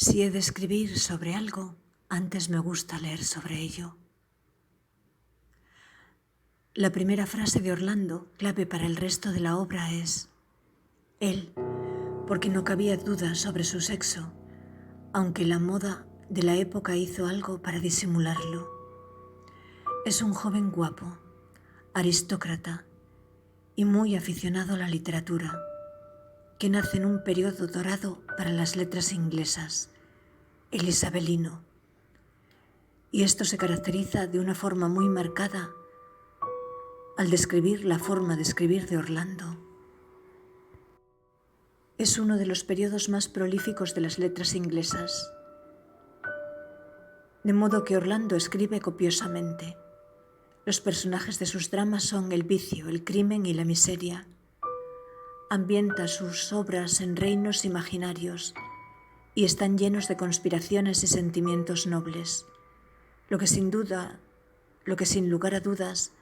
Si he de escribir sobre algo, antes me gusta leer sobre ello. La primera frase de Orlando, clave para el resto de la obra, es él, porque no cabía duda sobre su sexo, aunque la moda de la época hizo algo para disimularlo. Es un joven guapo, aristócrata y muy aficionado a la literatura, que nace en un periodo dorado para las letras inglesas, el isabelino. Y esto se caracteriza de una forma muy marcada al describir la forma de escribir de Orlando. Es uno de los periodos más prolíficos de las letras inglesas, de modo que Orlando escribe copiosamente. Los personajes de sus dramas son el vicio, el crimen y la miseria. Ambienta sus obras en reinos imaginarios y están llenos de conspiraciones y sentimientos nobles, lo que sin lugar a dudas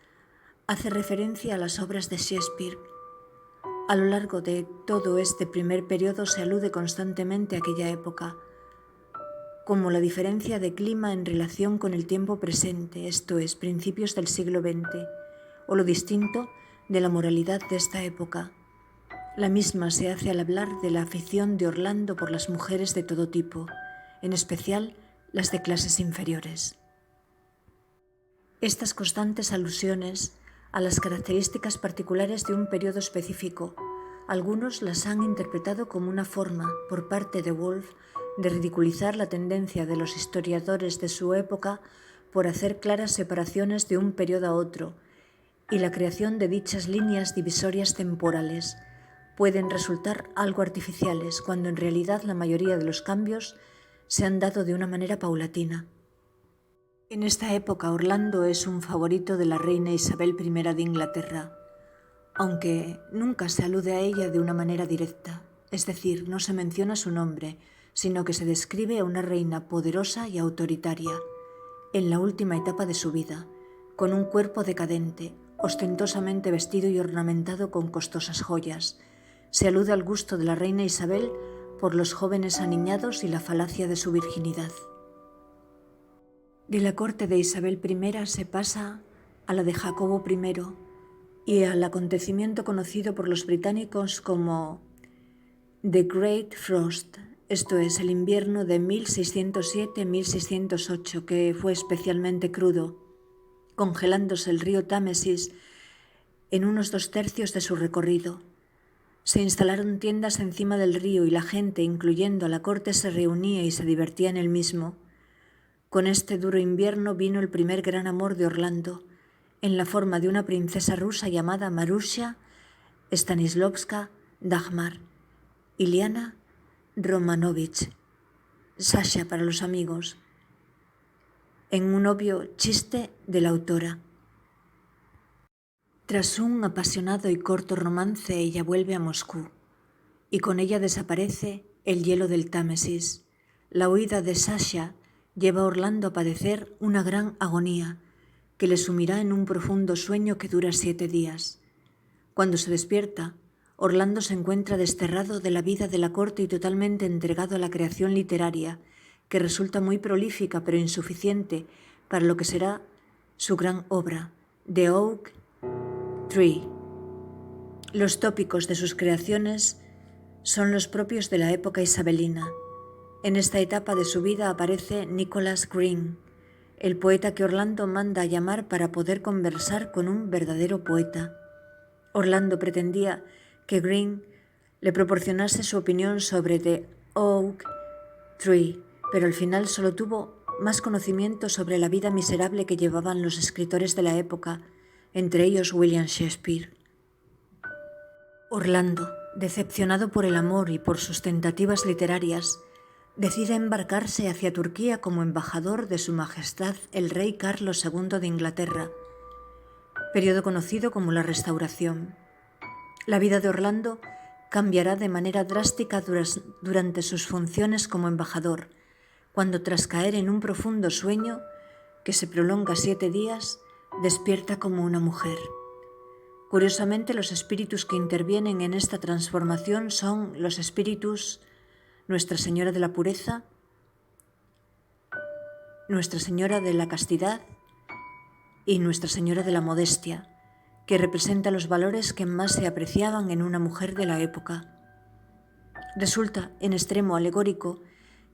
hace referencia a las obras de Shakespeare. A lo largo de todo este primer periodo se alude constantemente a aquella época, como la diferencia de clima en relación con el tiempo presente, esto es, principios del siglo XX, o lo distinto de la moralidad de esta época. La misma se hace al hablar de la afición de Orlando por las mujeres de todo tipo, en especial las de clases inferiores. Estas constantes alusiones a las características particulares de un periodo específico, algunos las han interpretado como una forma, por parte de Woolf, de ridiculizar la tendencia de los historiadores de su época por hacer claras separaciones de un periodo a otro, y la creación de dichas líneas divisorias temporales pueden resultar algo artificiales, cuando en realidad la mayoría de los cambios se han dado de una manera paulatina. En esta época Orlando es un favorito de la reina Isabel I de Inglaterra, aunque nunca se alude a ella de una manera directa, es decir, no se menciona su nombre, sino que se describe a una reina poderosa y autoritaria, en la última etapa de su vida, con un cuerpo decadente, ostentosamente vestido y ornamentado con costosas joyas. Se alude al gusto de la reina Isabel por los jóvenes aniñados y la falacia de su virginidad. De la corte de Isabel I se pasa a la de Jacobo I y al acontecimiento conocido por los británicos como The Great Frost, esto es, el invierno de 1607-1608, que fue especialmente crudo, congelándose el río Támesis en unos 2/3 de su recorrido. Se instalaron tiendas encima del río y la gente, incluyendo a la corte, se reunía y se divertía en el mismo. Con este duro invierno vino el primer gran amor de Orlando, en la forma de una princesa rusa llamada Marussia Stanislavska Dagmar, Iliana Romanovich, Sasha para los amigos, en un obvio chiste de la autora. Tras un apasionado y corto romance, ella vuelve a Moscú, y con ella desaparece el hielo del Támesis. La huida de Sasha lleva a Orlando a padecer una gran agonía, que le sumirá en un profundo sueño que dura 7 días. Cuando se despierta, Orlando se encuentra desterrado de la vida de la corte y totalmente entregado a la creación literaria, que resulta muy prolífica pero insuficiente para lo que será su gran obra, The Oak Tree. Los tópicos de sus creaciones son los propios de la época isabelina. En esta etapa de su vida aparece Nicholas Green, el poeta que Orlando manda a llamar para poder conversar con un verdadero poeta. Orlando pretendía que Green le proporcionase su opinión sobre The Oak Tree, pero al final solo tuvo más conocimiento sobre la vida miserable que llevaban los escritores de la época, entre ellos William Shakespeare. Orlando, decepcionado por el amor y por sus tentativas literarias, decide embarcarse hacia Turquía como embajador de Su Majestad el rey Carlos II de Inglaterra, periodo conocido como la Restauración. La vida de Orlando cambiará de manera drástica durante sus funciones como embajador, cuando tras caer en un profundo sueño, que se prolonga 7 días, despierta como una mujer. Curiosamente, los espíritus que intervienen en esta transformación son los espíritus Nuestra Señora de la Pureza, Nuestra Señora de la Castidad y Nuestra Señora de la Modestia, que representa los valores que más se apreciaban en una mujer de la época. Resulta en extremo alegórico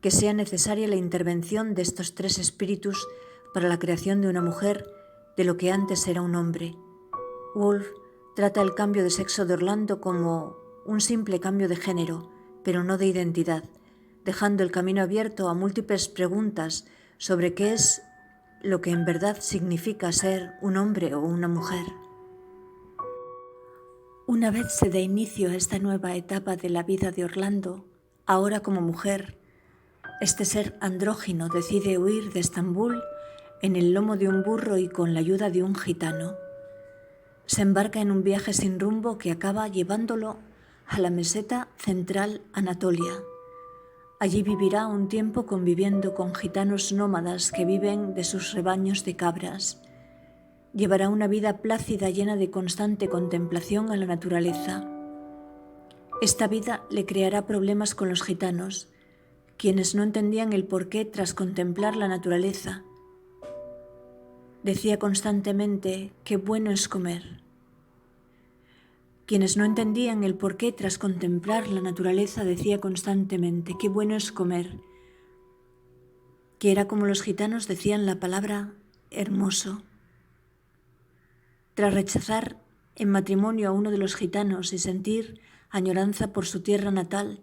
que sea necesaria la intervención de estos tres espíritus para la creación de una mujer de lo que antes era un hombre. Woolf trata el cambio de sexo de Orlando como un simple cambio de género, pero no de identidad, dejando el camino abierto a múltiples preguntas sobre qué es lo que en verdad significa ser un hombre o una mujer. Una vez se da inicio a esta nueva etapa de la vida de Orlando, ahora como mujer, este ser andrógino decide huir de Estambul en el lomo de un burro y con la ayuda de un gitano. Se embarca en un viaje sin rumbo que acaba llevándolo a la meseta central Anatolia. Allí vivirá un tiempo conviviendo con gitanos nómadas que viven de sus rebaños de cabras. Llevará una vida plácida llena de constante contemplación a la naturaleza. Esta vida le creará problemas con los gitanos, quienes no entendían el porqué tras contemplar la naturaleza. Decía constantemente, qué bueno es comer. Quienes no entendían el porqué tras contemplar la naturaleza decía constantemente, qué bueno es comer, que era como los gitanos decían la palabra hermoso. Tras rechazar en matrimonio a uno de los gitanos y sentir añoranza por su tierra natal,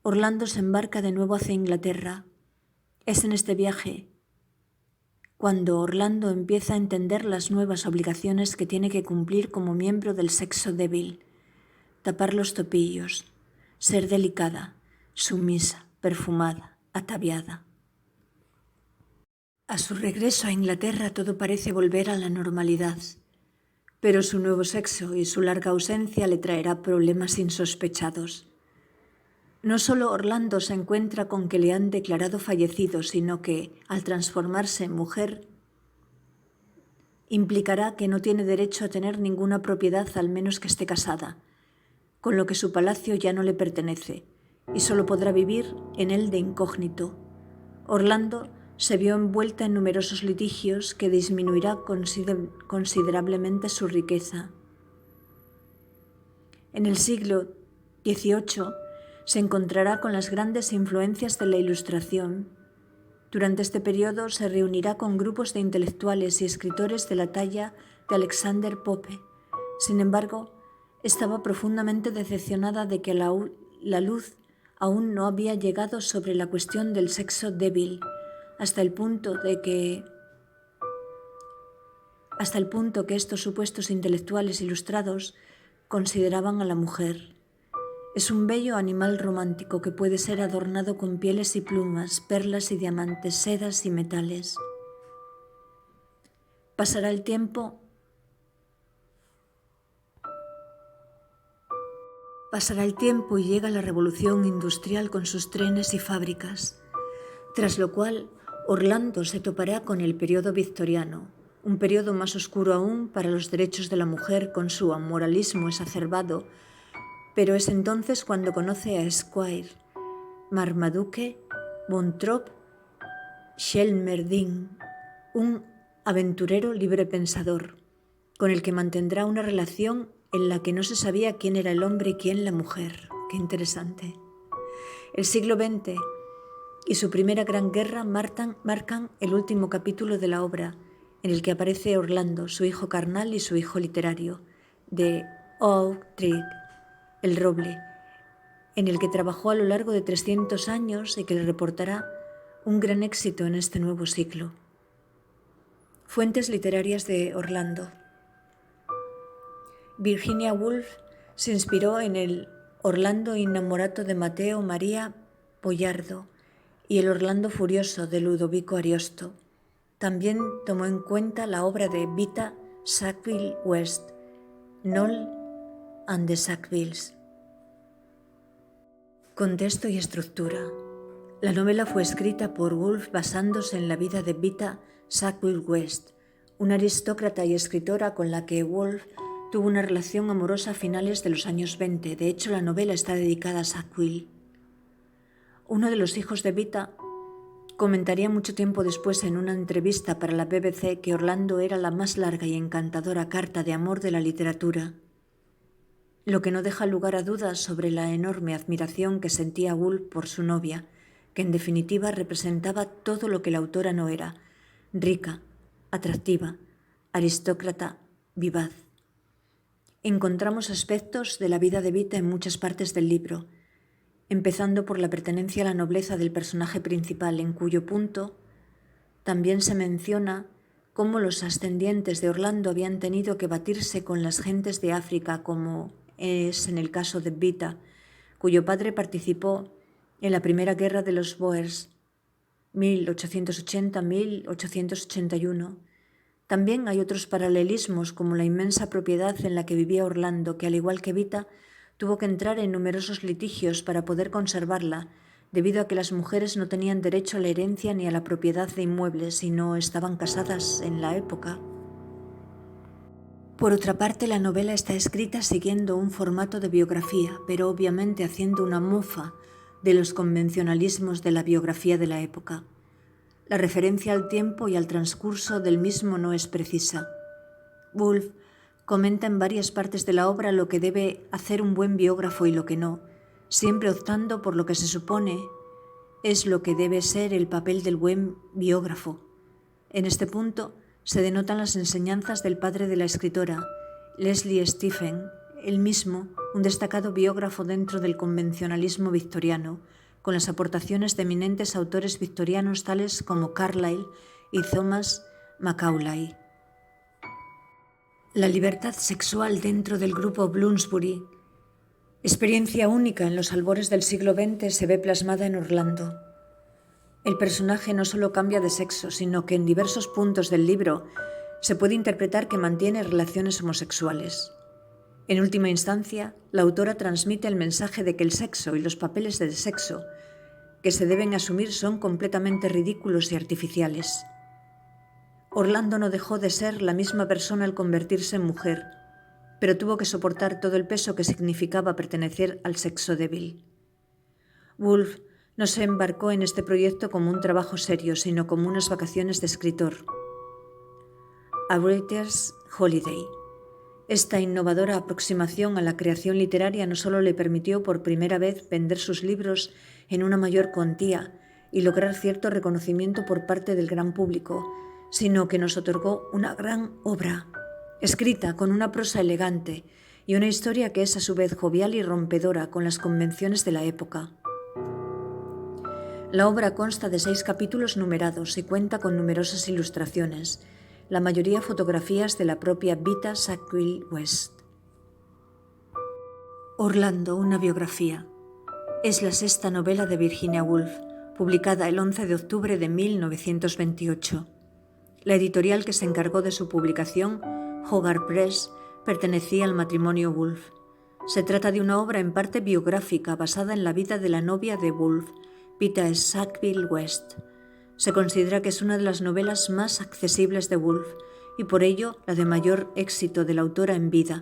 Orlando se embarca de nuevo hacia Inglaterra. Es en este viaje cuando Orlando empieza a entender las nuevas obligaciones que tiene que cumplir como miembro del sexo débil: tapar los topillos, ser delicada, sumisa, perfumada, ataviada. A su regreso a Inglaterra todo parece volver a la normalidad, pero su nuevo sexo y su larga ausencia le traerá problemas insospechados. No solo Orlando se encuentra con que le han declarado fallecido, sino que, al transformarse en mujer, implicará que no tiene derecho a tener ninguna propiedad al menos que esté casada, con lo que su palacio ya no le pertenece, y solo podrá vivir en él de incógnito. Orlando se vio envuelta en numerosos litigios que disminuirá considerablemente su riqueza. En el siglo XVIII se encontrará con las grandes influencias de la Ilustración. Durante este periodo se reunirá con grupos de intelectuales y escritores de la talla de Alexander Pope. Sin embargo, estaba profundamente decepcionada de que la luz aún no había llegado sobre la cuestión del sexo débil, hasta el punto que estos supuestos intelectuales ilustrados consideraban a la mujer. Es un bello animal romántico que puede ser adornado con pieles y plumas, perlas y diamantes, sedas y metales. Pasará el tiempo y llega la revolución industrial con sus trenes y fábricas, tras lo cual Orlando se topará con el periodo victoriano, un periodo más oscuro aún para los derechos de la mujer con su amoralismo exacerbado, pero es entonces cuando conoce a Squire, Marmaduke, Bontrop, Shelmerdine, un aventurero librepensador, con el que mantendrá una relación en la que no se sabía quién era el hombre y quién la mujer. ¡Qué interesante! El siglo XX y su primera gran guerra marcan el último capítulo de la obra, en el que aparece Orlando, su hijo carnal y su hijo literario, de Oak Tree, el roble, en el que trabajó a lo largo de 300 años y que le reportará un gran éxito en este nuevo siglo. Fuentes literarias de Orlando. Virginia Woolf se inspiró en el Orlando innamorato de Matteo Maria Boiardo y el Orlando furioso de Ludovico Ariosto. También tomó en cuenta la obra de Vita Sackville West, Noll and the Sackvilles. Contexto y estructura. La novela fue escrita por Woolf basándose en la vida de Vita Sackville West, una aristócrata y escritora con la que Woolf tuvo una relación amorosa a finales de los años 20. De hecho, la novela está dedicada a Sackville. Uno de los hijos de Vita Comentaría mucho tiempo después en una entrevista para la BBC que Orlando era la más larga y encantadora carta de amor de la literatura, lo que no deja lugar a dudas sobre la enorme admiración que sentía Woolf por su novia, que en definitiva representaba todo lo que la autora no era: rica, atractiva, aristócrata, vivaz. Encontramos aspectos de la vida de Vita en muchas partes del libro, empezando por la pertenencia a la nobleza del personaje principal, en cuyo punto también se menciona cómo los ascendientes de Orlando habían tenido que batirse con las gentes de África, como es en el caso de Vita, cuyo padre participó en la Primera Guerra de los Boers, 1880-1881. También hay otros paralelismos, como la inmensa propiedad en la que vivía Orlando, que al igual que Vita, tuvo que entrar en numerosos litigios para poder conservarla, debido a que las mujeres no tenían derecho a la herencia ni a la propiedad de inmuebles y no estaban casadas en la época. Por otra parte, la novela está escrita siguiendo un formato de biografía, pero obviamente haciendo una mofa de los convencionalismos de la biografía de la época. La referencia al tiempo y al transcurso del mismo no es precisa. Woolf comenta en varias partes de la obra lo que debe hacer un buen biógrafo y lo que no, siempre optando por lo que se supone es lo que debe ser el papel del buen biógrafo. En este punto se denotan las enseñanzas del padre de la escritora, Leslie Stephen, él mismo un destacado biógrafo dentro del convencionalismo victoriano, con las aportaciones de eminentes autores victorianos tales como Carlyle y Thomas Macaulay. La libertad sexual dentro del grupo Bloomsbury, experiencia única en los albores del siglo XX, se ve plasmada en Orlando. El personaje no solo cambia de sexo, sino que en diversos puntos del libro se puede interpretar que mantiene relaciones homosexuales. En última instancia, la autora transmite el mensaje de que el sexo y los papeles del sexo que se deben asumir son completamente ridículos y artificiales. Orlando no dejó de ser la misma persona al convertirse en mujer, pero tuvo que soportar todo el peso que significaba pertenecer al sexo débil. Woolf no se embarcó en este proyecto como un trabajo serio, sino como unas vacaciones de escritor. A Writer's Holiday. Esta innovadora aproximación a la creación literaria no solo le permitió por primera vez vender sus libros en una mayor cuantía y lograr cierto reconocimiento por parte del gran público, sino que nos otorgó una gran obra, escrita con una prosa elegante y una historia que es a su vez jovial y rompedora con las convenciones de la época. La obra consta de 6 capítulos numerados y cuenta con numerosas ilustraciones, la mayoría fotografías de la propia Vita Sackville West. Orlando, una biografía. Es la 6ª novela de Virginia Woolf, publicada el 11 de octubre de 1928. La editorial que se encargó de su publicación, Hogarth Press, pertenecía al matrimonio Woolf. Se trata de una obra en parte biográfica basada en la vida de la novia de Woolf, Vita Sackville West. Se considera que es una de las novelas más accesibles de Woolf y por ello la de mayor éxito de la autora en vida.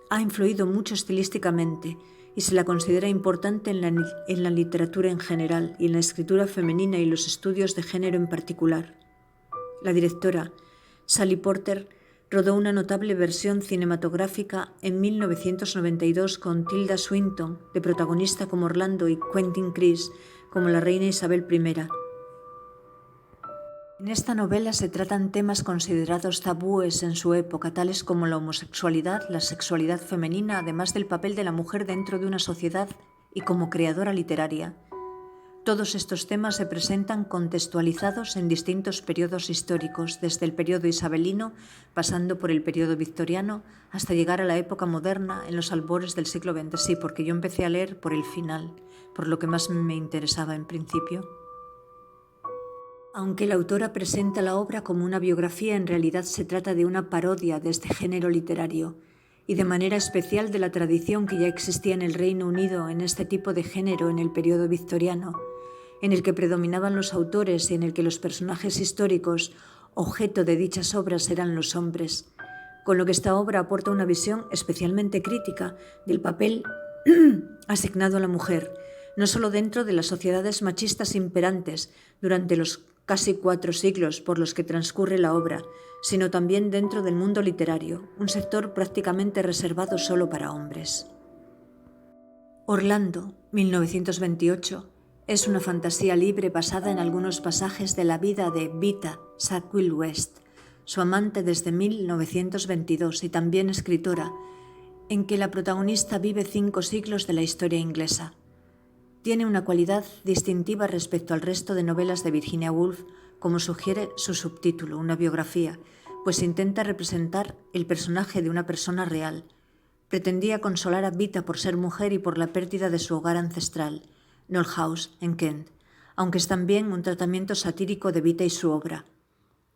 Ha influido mucho estilísticamente y se la considera importante en la literatura en general y en la escritura femenina y los estudios de género en particular. La directora, Sally Porter, rodó una notable versión cinematográfica en 1992 con Tilda Swinton de protagonista como Orlando y Quentin Crise como la reina Isabel I. En esta novela se tratan temas considerados tabúes en su época, tales como la homosexualidad, la sexualidad femenina, además del papel de la mujer dentro de una sociedad y como creadora literaria. Todos estos temas se presentan contextualizados en distintos periodos históricos, desde el periodo isabelino, pasando por el periodo victoriano, hasta llegar a la época moderna en los albores del siglo XX. Sí, porque yo empecé a leer por el final, por lo que más me interesaba en principio. Aunque la autora presenta la obra como una biografía, en realidad se trata de una parodia de este género literario, y de manera especial de la tradición que ya existía en el Reino Unido en este tipo de género en el periodo victoriano, en el que predominaban los autores y en el que los personajes históricos objeto de dichas obras eran los hombres, con lo que esta obra aporta una visión especialmente crítica del papel asignado a la mujer, no solo dentro de las sociedades machistas imperantes durante los casi 4 siglos por los que transcurre la obra, sino también dentro del mundo literario, un sector prácticamente reservado solo para hombres. Orlando, 1928, es una fantasía libre basada en algunos pasajes de la vida de Vita Sackville West, su amante desde 1922 y también escritora, en que la protagonista vive 5 siglos de la historia inglesa. Tiene una cualidad distintiva respecto al resto de novelas de Virginia Woolf, como sugiere su subtítulo, una biografía, pues intenta representar el personaje de una persona real. Pretendía consolar a Vita por ser mujer y por la pérdida de su hogar ancestral, Knoll House, en Kent, aunque es también un tratamiento satírico de Vita y su obra.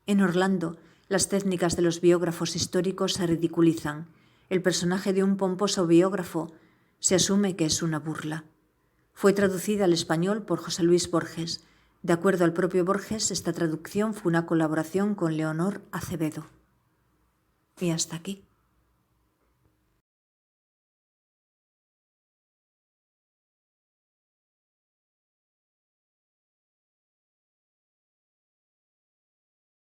En Orlando, las técnicas de los biógrafos históricos se ridiculizan. El personaje de un pomposo biógrafo se asume que es una burla. Fue traducida al español por José Luis Borges. De acuerdo al propio Borges, esta traducción fue una colaboración con Leonor Acevedo. Y hasta aquí.